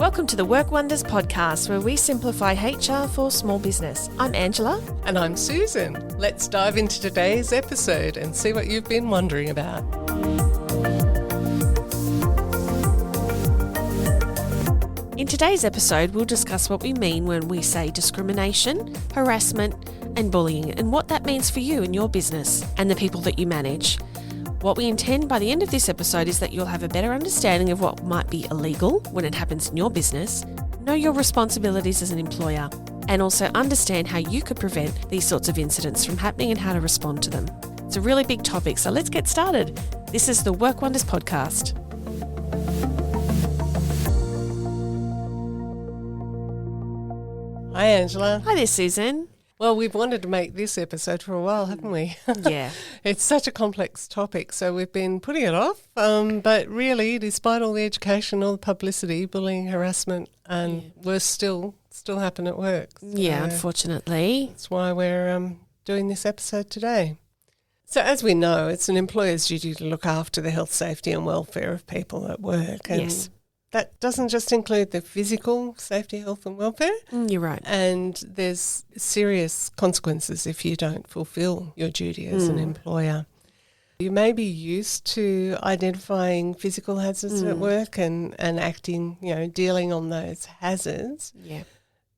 Welcome to the Work Wonders podcast, where we simplify HR for small business. I'm Angela. And I'm Susan. Let's dive into today's episode and see what you've been wondering about. In today's episode, we'll discuss what we mean when we say discrimination, harassment, and bullying, and what that means for you and your business and the people that you manage. What we intend by the end of this episode is that you'll have a better understanding of what might be illegal when it happens in your business, know your responsibilities as an employer, and also understand how you could prevent these sorts of incidents from happening and how to respond to them. It's a really big topic, so let's get started. This is the Work Wonders podcast. Hi, Angela. Hi there, Susan. Well, we've wanted to make this episode for a while, haven't we? Yeah. It's such a complex topic, so we've been putting it off. But really, despite all the education, all the publicity, bullying, harassment, and worse still happen at work. So Yeah, unfortunately. that's why we're doing this episode today. So as we know, it's an employer's duty to look after the health, safety and welfare of people at work. And Yes. that doesn't just include the physical safety, health and welfare. You're right. And there's serious consequences if you don't fulfil your duty as an employer. You may be used to identifying physical hazards at work and acting, dealing on those hazards. Yeah.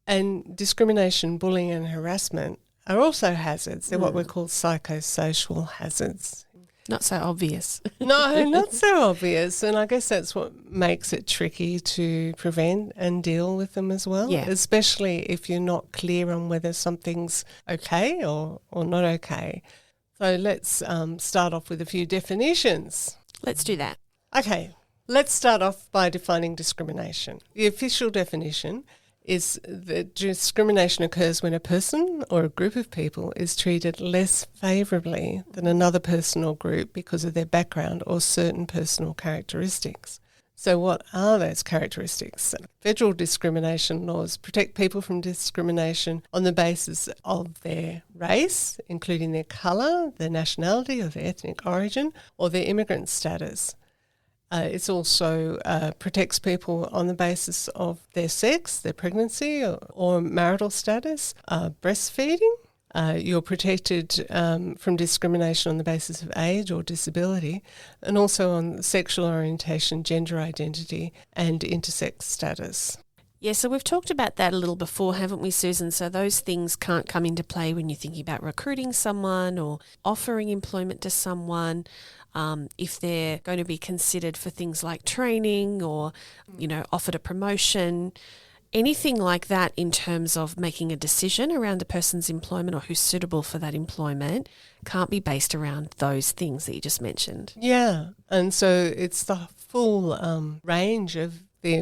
And discrimination, bullying and harassment are also hazards. They're what we call psychosocial hazards. Not so obvious. No, not so obvious. And I guess that's what makes it tricky to prevent and deal with them as well, Yeah. especially if you're not clear on whether something's okay or not okay. So let's start off with a few definitions. Let's do that. Okay, let's start off by defining discrimination. The official definition is that discrimination occurs when a person or a group of people is treated less favourably than another person or group because of their background or certain personal characteristics. So what are those characteristics? Federal discrimination laws protect people from discrimination on the basis of their race, including their colour, their nationality or their ethnic origin, or their immigrant status. It also protects people on the basis of their sex, their pregnancy or marital status, breastfeeding. You're protected from discrimination on the basis of age or disability, and also on sexual orientation, gender identity and intersex status. Yeah, so we've talked about that a little before, haven't we, Susan? So those things can't come into play when you're thinking about recruiting someone or offering employment to someone. If they're going to be considered for things like training or, offered a promotion, anything like that in terms of making a decision around a person's employment or who's suitable for that employment can't be based around those things that you just mentioned. Yeah, and so it's the full range of the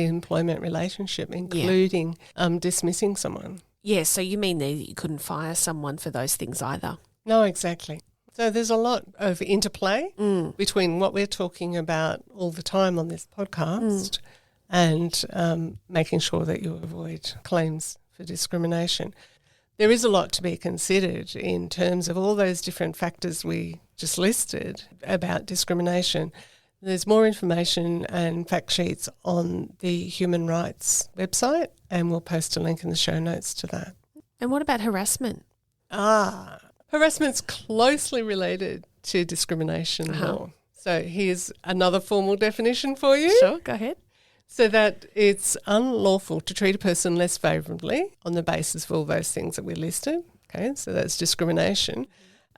employment relationship, including dismissing someone. Yeah, so you mean that you couldn't fire someone for those things either? No, exactly. So there's a lot of interplay between what we're talking about all the time on this podcast and making sure that you avoid claims for discrimination. There is a lot to be considered in terms of all those different factors we just listed about discrimination. There's more information and fact sheets on the Human Rights website, and we'll post a link in the show notes to that. And what about harassment? Harassment's closely related to discrimination law. So here's another formal definition for you. Sure, go ahead. So that it's unlawful to treat a person less favourably on the basis of all those things that we listed. Okay, so that's discrimination.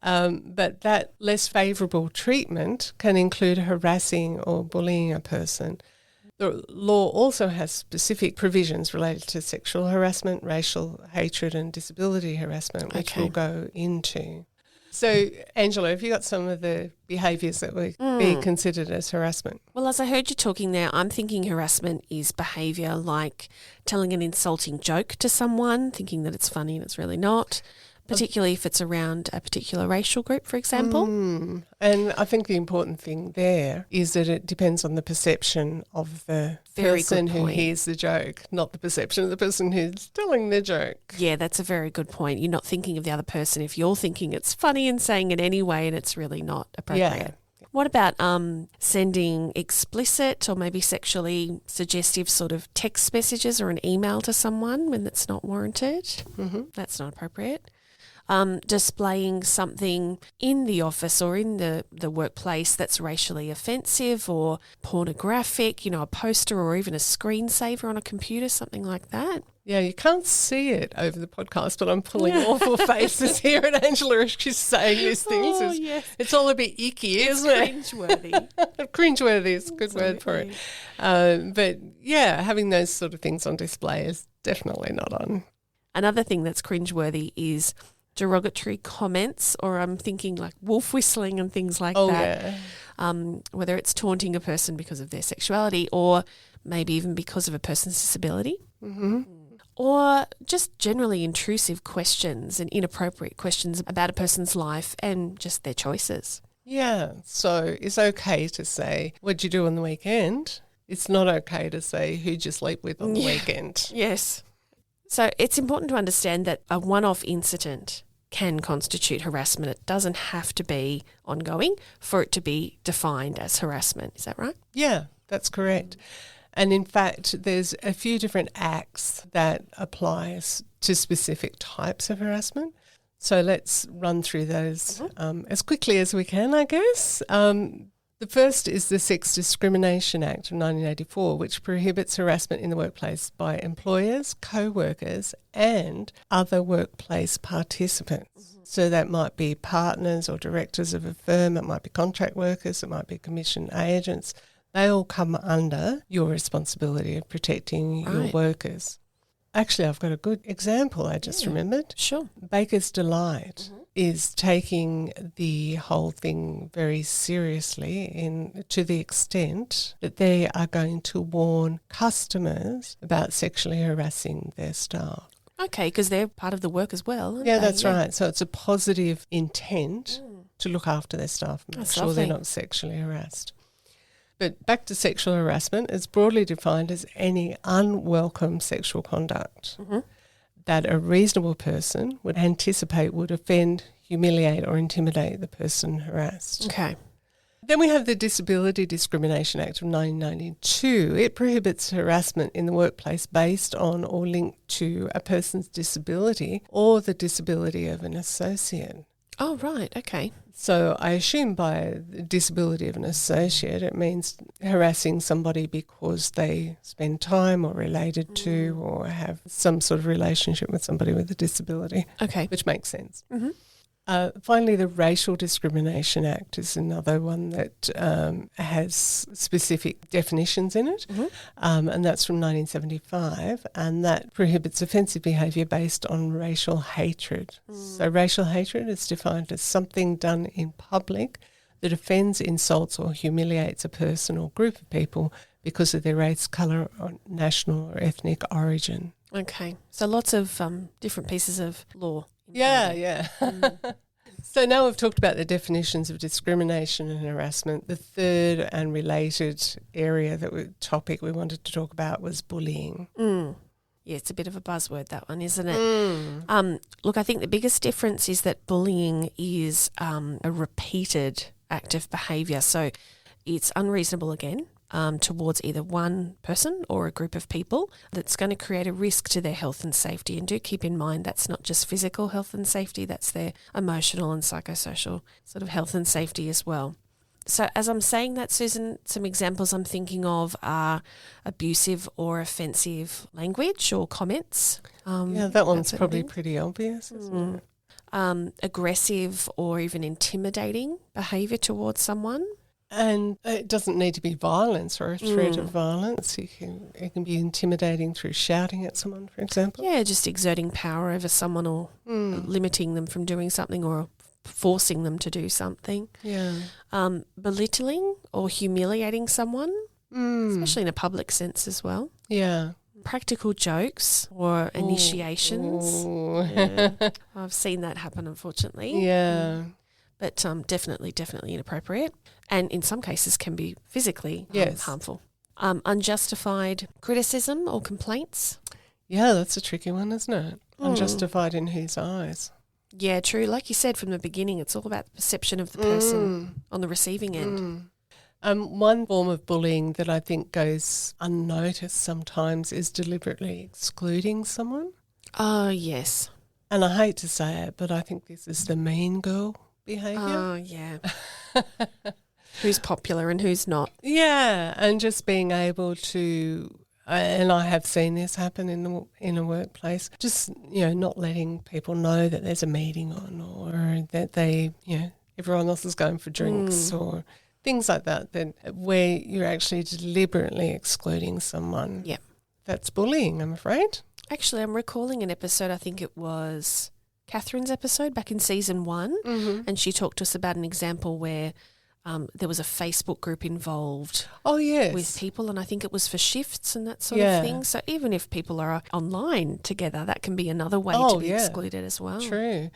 But that less favourable treatment can include harassing or bullying a person. The law also has specific provisions related to sexual harassment, racial hatred and disability harassment, which we'll go into. So, Angela, have you got some of the behaviours that would be considered as harassment? Well, as I heard you talking there, I'm thinking harassment is behaviour like telling an insulting joke to someone, thinking that it's funny and it's really not, particularly if it's around a particular racial group, for example. And I think the important thing there is that it depends on the perception of the person who hears the joke, not the perception of the person who's telling the joke. Yeah, that's a very good point. You're not thinking of the other person if you're thinking it's funny and saying it anyway and it's really not appropriate. What about sending explicit or maybe sexually suggestive sort of text messages or an email to someone when that's not warranted? Mm-hmm. That's not appropriate. Displaying something in the office or in the workplace that's racially offensive or pornographic, a poster or even a screensaver on a computer, something like that. Yeah, you can't see it over the podcast, but I'm pulling awful faces here at Angela as she's saying these things. Oh, yes. It's all a bit icky, isn't it? Cringeworthy. Cringeworthy is a good word for it. But yeah, having those sort of things on display is definitely not on. Another thing that's cringeworthy is derogatory comments, or I'm thinking like wolf whistling and things like that. Yeah. Whether it's taunting a person because of their sexuality or maybe even because of a person's disability. Mm-hmm. Or just generally intrusive questions and inappropriate questions about a person's life and just their choices. Yeah, so it's okay to say, what'd you do on the weekend? It's not okay to say, who'd you sleep with on the weekend? Yes. So it's important to understand that a one-off incident can constitute harassment. It doesn't have to be ongoing for it to be defined as harassment. Is that right? Yeah, that's correct. And in fact, there's a few different acts that applies to specific types of harassment. So let's run through those as quickly as we can, I guess. The first is the Sex Discrimination Act of 1984, which prohibits harassment in the workplace by employers, co-workers and other workplace participants. Mm-hmm. So that might be partners or directors of a firm, it might be contract workers, it might be commission agents. They all come under your responsibility of protecting your workers. Actually, I've got a good example I just remembered. Sure. Baker's Delight is taking the whole thing very seriously to the extent that they are going to warn customers about sexually harassing their staff. Okay, because they're part of the work as well, aren't Yeah, they? that's right. So it's a positive intent to look after their staff and make sure they're not sexually harassed. But back to sexual harassment, it's broadly defined as any unwelcome sexual conduct that a reasonable person would anticipate would offend, humiliate or intimidate the person harassed. Okay. Then we have the Disability Discrimination Act of 1992. It prohibits harassment in the workplace based on or linked to a person's disability or the disability of an associate. Oh, right. Okay. So I assume by the disability of an associate, it means harassing somebody because they spend time or related to or have some sort of relationship with somebody with a disability. Okay. Which makes sense. Mm-hmm. Finally, the Racial Discrimination Act is another one that has specific definitions in it, and that's from 1975, and that prohibits offensive behaviour based on racial hatred. So racial hatred is defined as something done in public that offends, insults or humiliates a person or group of people because of their race, colour or national or ethnic origin. Okay, so lots of different pieces of law. Yeah. So now we've talked about the definitions of discrimination and harassment. The third and related topic we wanted to talk about was bullying. Yeah, it's a bit of a buzzword, that one, isn't it? Look, I think the biggest difference is that bullying is a repeated act of behaviour. So it's unreasonable again. Towards either one person or a group of people that's going to create a risk to their health and safety. And do keep in mind that's not just physical health and safety, that's their emotional and psychosocial sort of health and safety as well. So as I'm saying that, Susan, some examples I'm thinking of are abusive or offensive language or comments. That one's probably pretty obvious, isn't it? Aggressive or even intimidating behaviour towards someone. And it doesn't need to be violence or a threat of violence. It can be intimidating through shouting at someone, for example. Yeah, just exerting power over someone or limiting them from doing something or forcing them to do something. Yeah. Belittling or humiliating someone, especially in a public sense as well. Yeah. Practical jokes or initiations. Yeah. I've seen that happen, unfortunately. Yeah. But definitely inappropriate, and in some cases can be physically harmful. Unjustified criticism or complaints. Yeah, that's a tricky one, isn't it? Unjustified in whose eyes? Yeah, true. Like you said from the beginning, it's all about the perception of the person on the receiving end. One form of bullying that I think goes unnoticed sometimes is deliberately excluding someone. Oh, yes. And I hate to say it, but I think this is the mean girl behaviour. Oh, yeah. Who's popular and who's not. Yeah, and just being able to, and I have seen this happen in a workplace, just, not letting people know that there's a meeting on, or that they, everyone else is going for drinks or things like that, where you're actually deliberately excluding someone. Yeah. That's bullying, I'm afraid. Actually, I'm recalling an episode, I think it was Catherine's episode back in season 1, and she talked to us about an example where there was a Facebook group involved with people, and I think it was for shifts and that sort of thing. So even if people are online together, that can be another way to be excluded as well. True.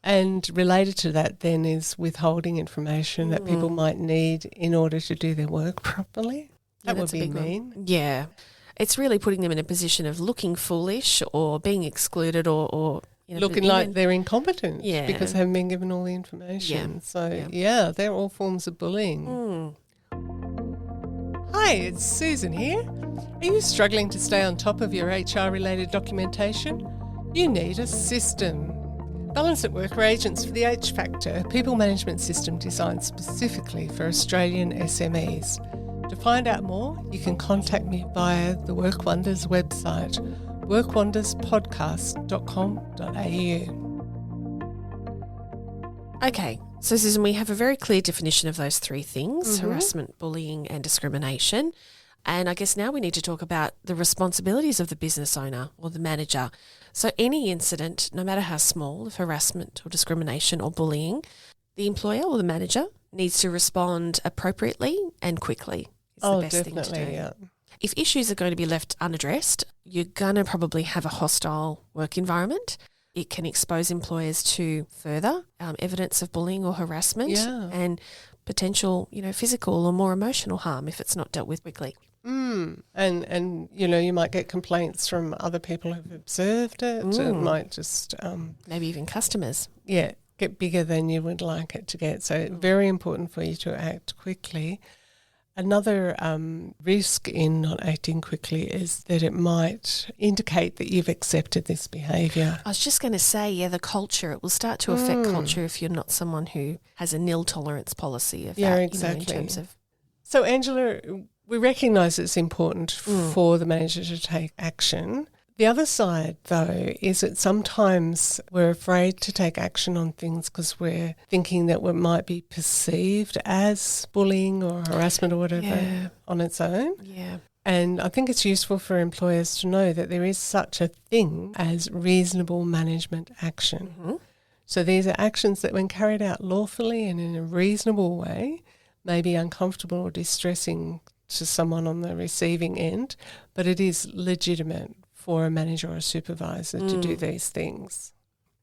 And related to that then is withholding information that people might need in order to do their work properly. That would be mean. Yeah. It's really putting them in a position of looking foolish or being excluded or looking like they're incompetent because they haven't been given all the information. They're all forms of bullying. Hi, it's Susan here. Are you struggling to stay on top of your HR-related documentation? You need a system. Balance at Work are agents for the H Factor, a people management system designed specifically for Australian SMEs. To find out more, you can contact me via the Work Wonders website, workwonderspodcast.com.au. Okay, so Susan, we have a very clear definition of those three things, harassment, bullying and discrimination. And I guess now we need to talk about the responsibilities of the business owner or the manager. So any incident, no matter how small, of harassment or discrimination or bullying, the employer or the manager needs to respond appropriately and quickly. It's the best thing to do. Yeah. If issues are going to be left unaddressed, you're going to probably have a hostile work environment. It can expose employers to further evidence of bullying or harassment and potential, physical or more emotional harm if it's not dealt with quickly. And you might get complaints from other people who've observed it. It might just maybe even customers. Yeah, get bigger than you would like it to get. So very important for you to act quickly. Another risk in not acting quickly is that it might indicate that you've accepted this behaviour. I was just going to say, the culture. It will start to affect culture if you're not someone who has a nil tolerance policy of that, exactly. In terms of. So, Angela, we recognise it's important for the manager to take action. The other side, though, is that sometimes we're afraid to take action on things because we're thinking that it might be perceived as bullying or harassment or whatever on its own. Yeah. And I think it's useful for employers to know that there is such a thing as reasonable management action. So these are actions that, when carried out lawfully and in a reasonable way, may be uncomfortable or distressing to someone on the receiving end, but it is legitimate for a manager or a supervisor to do these things.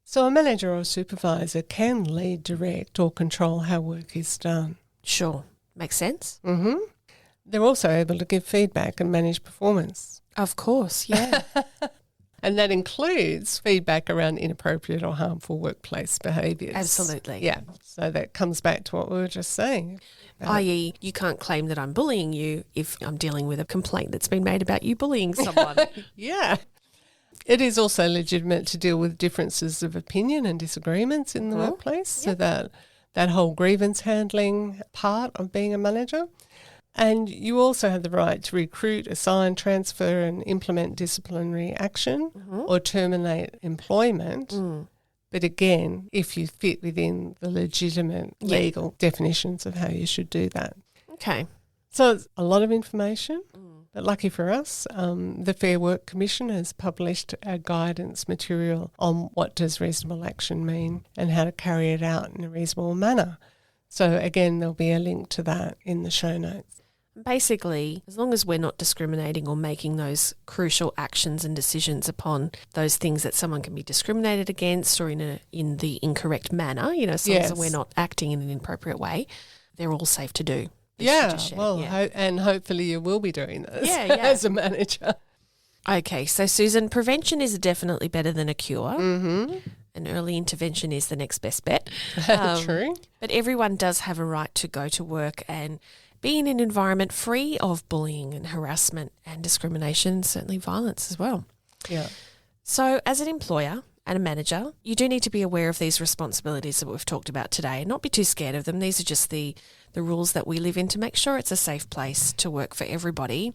So a manager or a supervisor can lead, direct or control how work is done. Sure. Makes sense. They're also able to give feedback and manage performance. Of course, yeah. And that includes feedback around inappropriate or harmful workplace behaviours. Absolutely. Yeah. So that comes back to what we were just saying. I.e., you can't claim that I'm bullying you if I'm dealing with a complaint that's been made about you bullying someone. Yeah. It is also legitimate to deal with differences of opinion and disagreements in the workplace. So that whole grievance handling part of being a manager. And you also have the right to recruit, assign, transfer and implement disciplinary action or terminate employment. But again, if you fit within the legitimate legal definitions of how you should do that. Okay. So it's a lot of information, but lucky for us, the Fair Work Commission has published a guidance material on what does reasonable action mean and how to carry it out in a reasonable manner. So again, there'll be a link to that in the show notes. Basically, as long as we're not discriminating or making those crucial actions and decisions upon those things that someone can be discriminated against or in the incorrect manner, as long as we're not acting in an inappropriate way, they're all safe to do. And hopefully you will be doing this as a manager. Okay, so Susan, prevention is definitely better than a cure. and early intervention is the next best bet. True. But everyone does have a right to go to work and be in an environment free of bullying and harassment and discrimination, certainly violence as well. Yeah. So as an employer and a manager, you do need to be aware of these responsibilities that we've talked about today and not be too scared of them. These are just the rules that we live in to make sure it's a safe place to work for everybody,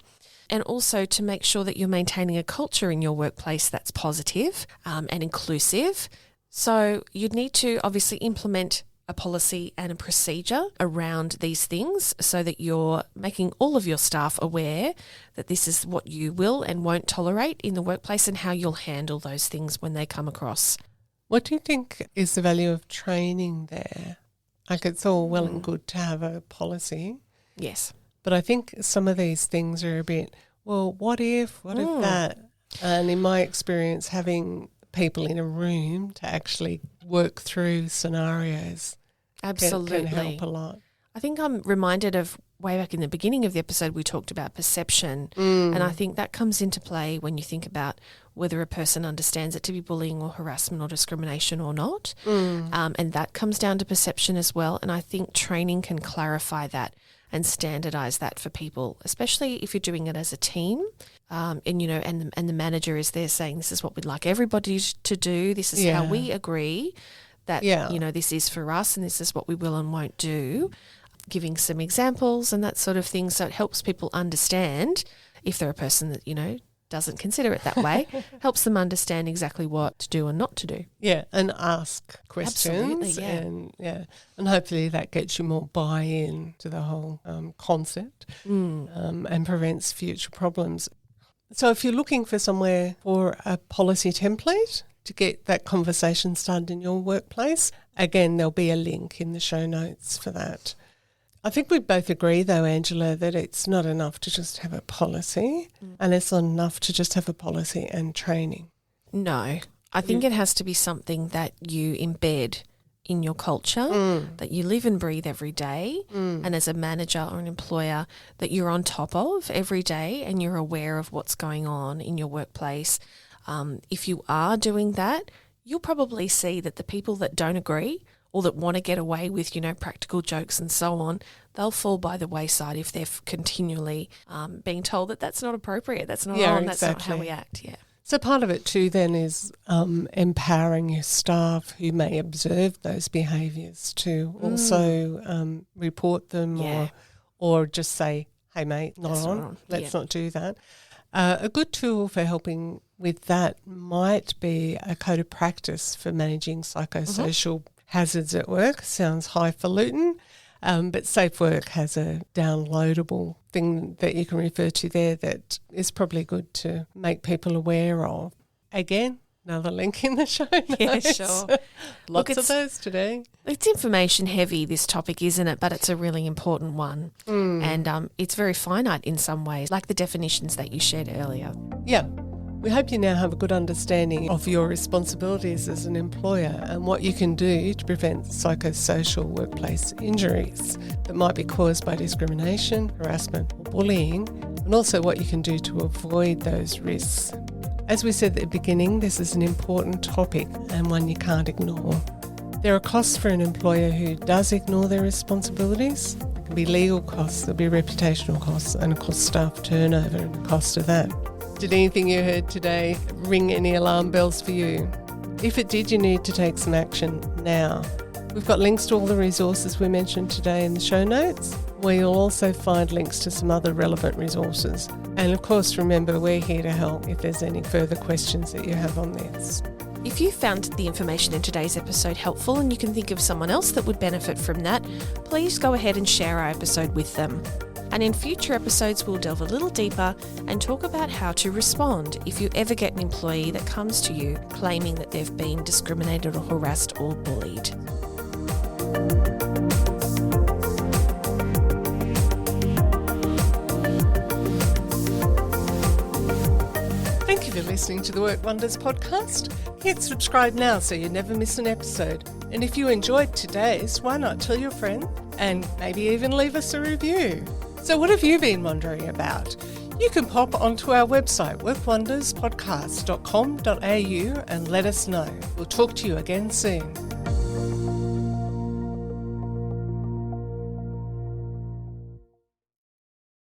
and also to make sure that you're maintaining a culture in your workplace that's positive and inclusive. So you'd need to obviously implement a policy and a procedure around these things so that you're making all of your staff aware that this is what you will and won't tolerate in the workplace and how you'll handle those things when they come across. What do you think is the value of training there? Like, it's all well and good to have a policy. Yes. But I think some of these things are a bit, well, what if that? And in my experience, having people in a room to actually work through scenarios Absolutely can help a lot. I think I'm reminded of way back in the beginning of the episode we talked about perception, and I think that comes into play when you think about whether a person understands it to be bullying or harassment or discrimination or not, and that comes down to perception as well. And I think training can clarify that and standardise that for people, especially if you're doing it as a team. And the manager is there saying, this is what we'd like everybody to do. This is how we agree that, this is for us and this is what we will and won't do. Giving some examples and that sort of thing. So it helps people understand, if they're a person that, doesn't consider it that way, helps them understand exactly what to do and not to do. Yeah, and ask questions. Absolutely, and hopefully that gets you more buy-in to the whole concept and prevents future problems. So if you're looking for somewhere for a policy template to get that conversation started in your workplace, again, there'll be a link in the show notes for that. I think we both agree, though, Angela, that it's not enough to just have a policy and it's not enough to just have a policy and training. No, I think it has to be something that you embed in your culture, that you live and breathe every day, and as a manager or an employer that you're on top of every day and you're aware of what's going on in your workplace. If you are doing that, you'll probably see that the people that don't agree or that want to get away with, practical jokes and so on, they'll fall by the wayside if they're continually being told that that's not appropriate, that's not on, that's not how we act. Yeah. So part of it too then is empowering your staff who may observe those behaviours to also report them or just say, hey mate, not on, let's not do that. A good tool for helping with that might be a code of practice for managing psychosocial hazards at work. Sounds highfalutin, but Safe Work has a downloadable thing that you can refer to there that is probably good to make people aware of. Again, another link in the show notes. Yeah, sure. Lots of those today. It's information heavy, this topic, isn't it? But it's a really important one. And it's very finite in some ways, like the definitions that you shared earlier. Yeah. We hope you now have a good understanding of your responsibilities as an employer and what you can do to prevent psychosocial workplace injuries that might be caused by discrimination, harassment or bullying, and also what you can do to avoid those risks. As we said at the beginning, this is an important topic and one you can't ignore. There are costs for an employer who does ignore their responsibilities. There can be legal costs, there'll be reputational costs, and of course staff turnover and the cost of that. Did anything you heard today ring any alarm bells for you? If it did, you need to take some action now. We've got links to all the resources we mentioned today in the show notes, where you'll also find links to some other relevant resources. And of course, remember, we're here to help if there's any further questions that you have on this. If you found the information in today's episode helpful and you can think of someone else that would benefit from that, please go ahead and share our episode with them. And in future episodes, we'll delve a little deeper and talk about how to respond if you ever get an employee that comes to you claiming that they've been discriminated or harassed or bullied. Thank you for listening to the Work Wonders podcast. Hit subscribe now so you never miss an episode. And if you enjoyed today's, why not tell your friend and maybe even leave us a review? So what have you been wondering about? You can pop onto our website, workwonderspodcast.com.au, and let us know. We'll talk to you again soon.